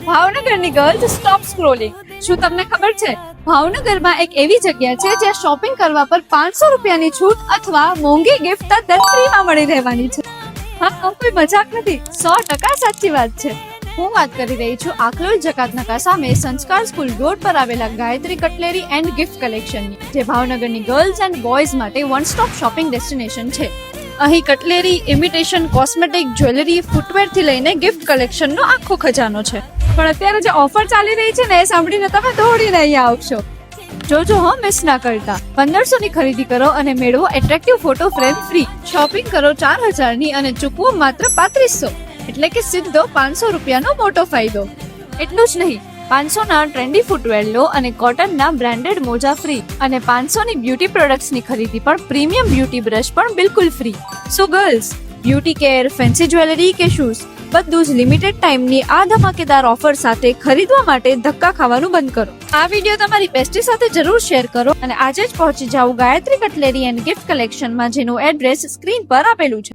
ભાવનગરની girls stop scrolling. શું તમને ખબર છે ભાવનગરમાં એક એવી જગ્યા છે જ્યાં શોપિંગ કરવા પર 500 રૂપિયાની છૂટ અથવા મોંઘી ગિફ્ટ તદ્દન ફ્રીમાં મળી રહેવાની છે. હા, કોઈ મજાક નથી, 100% સાચી વાત છે. હું વાત કરી રહી છું આકલોલ જકાતનાકા સામે સંસ્કાર સ્કૂલ રોડ પર આવેલા ગાયત્રી કટલેરી એન્ડ ગિફ્ટ કલેક્શનની, જે ભાવનગરની ગર્લ્સ એન્ડ બોયઝ માટે વન સ્ટોપ શોપિંગ ડેસ્ટિનેશન છે. અહીં cutlery, imitation, cosmetic, jewellery, footwear થી લઈને ગિફ્ટ કલેક્શનનો આખો ખજાનો છે. પણ અત્યારે જે ઓફર ચાલી રહી છે ને એ સાંભળીને તમે દોડીને અહીંયા આવશો. જોજો હો, મિસ ના કરતા. 1500 ની ખરીદી કરો અને મેળવો attractive photo frame free. Shopping કરો 4000 ની અને ચૂકવો માત્ર 3500, એટલે કે સીધો 500 રૂપિયાનો મોટો ફાયદો. એટલું જ નહીં, 500 ના ટ્રેન્ડી ફૂટવેર લો અને કોટનના બ્રાન્ડેડ મોજા ફ્રી, અને 500 ની બ્યુટી પ્રોડક્ટ્સની ખરીદી પર પ્રીમિયમ બ્યુટી બ્રશ પણ બિલકુલ free. So girls, beauty care, fancy jewellery કે શૂઝ, બધું જ લિમિટેડ ટાઈમની આ ધમાકેદાર ઓફર સાથે ખરીદવા માટે ધક્કા ખાવાનું બંધ કરો. આ વિડીયો તમારી બેસ્ટી સાથે જરૂર શેર કરો અને આજે જ પહોંચી જાઓ ગાયત્રી કટલેરી એન્ડ ગિફ્ટ કલેક્શનમાં, જેનું એડ્રેસ સ્ક્રીન પર આપેલું છે.